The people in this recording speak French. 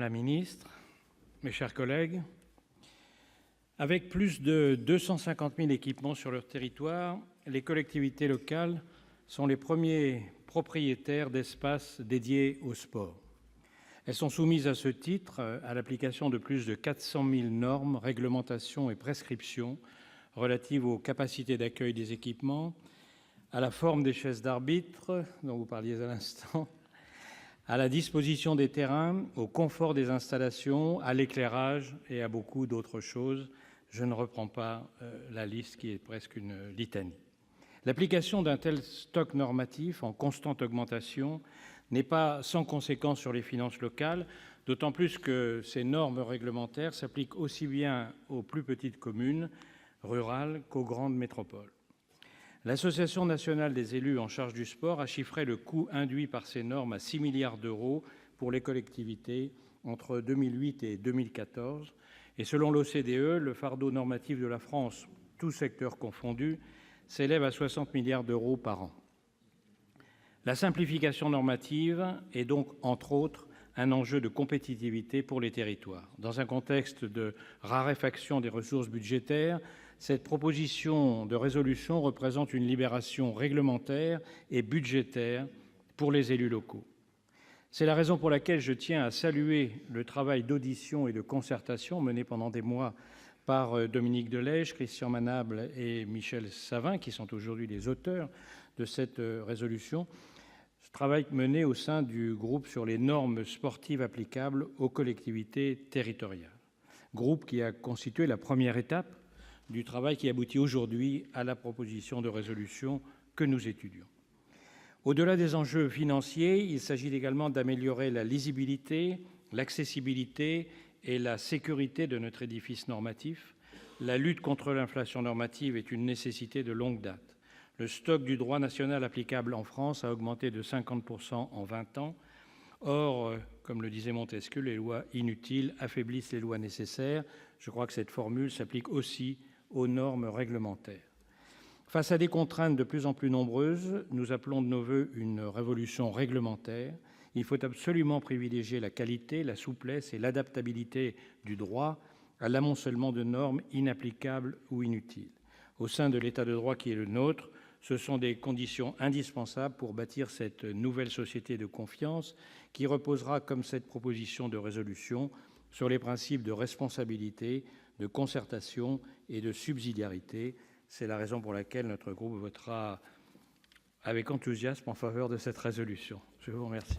Madame la ministre, mes chers collègues, avec plus de 250 000 équipements sur leur territoire, les collectivités locales sont les premiers propriétaires d'espaces dédiés au sport. Elles sont soumises à ce titre à l'application de plus de 400 000 normes, réglementations et prescriptions relatives aux capacités d'accueil des équipements, à la forme des chaises d'arbitre, dont vous parliez à l'instant, à la disposition des terrains, au confort des installations, à l'éclairage et à beaucoup d'autres choses. Je ne reprends pas la liste qui est presque une litanie. L'application d'un tel stock normatif en constante augmentation n'est pas sans conséquence sur les finances locales, d'autant plus que ces normes réglementaires s'appliquent aussi bien aux plus petites communes rurales qu'aux grandes métropoles. L'Association nationale des élus en charge du sport a chiffré le coût induit par ces normes à 6 milliards d'euros pour les collectivités entre 2008 et 2014. Et selon l'OCDE, le fardeau normatif de la France, tous secteurs confondus, s'élève à 60 milliards d'euros par an. La simplification normative est donc, entre autres, un enjeu de compétitivité pour les territoires. Dans un contexte de raréfaction des ressources budgétaires, cette proposition de résolution représente une libération réglementaire et budgétaire pour les élus locaux. C'est la raison pour laquelle je tiens à saluer le travail d'audition et de concertation mené pendant des mois par Dominique de Legge, Christian Manable et Michel Savin, qui sont aujourd'hui les auteurs de cette résolution. Ce travail mené au sein du groupe sur les normes sportives applicables aux collectivités territoriales, groupe qui a constitué la première étape du travail qui aboutit aujourd'hui à la proposition de résolution que nous étudions. Au-delà des enjeux financiers, il s'agit également d'améliorer la lisibilité, l'accessibilité et la sécurité de notre édifice normatif. La lutte contre l'inflation normative est une nécessité de longue date. Le stock du droit national applicable en France a augmenté de 50% en 20 ans. Or, comme le disait Montesquieu, les lois inutiles affaiblissent les lois nécessaires. Je crois que cette formule s'applique aussi aux normes réglementaires. Face à des contraintes de plus en plus nombreuses, nous appelons de nos voeux une révolution réglementaire. Il faut absolument privilégier la qualité, la souplesse et l'adaptabilité du droit à l'amoncellement de normes inapplicables ou inutiles. Au sein de l'état de droit qui est le nôtre, ce sont des conditions indispensables pour bâtir cette nouvelle société de confiance qui reposera, comme cette proposition de résolution, sur les principes de responsabilité, de concertation et de subsidiarité. C'est la raison pour laquelle notre groupe votera avec enthousiasme en faveur de cette résolution. Je vous remercie.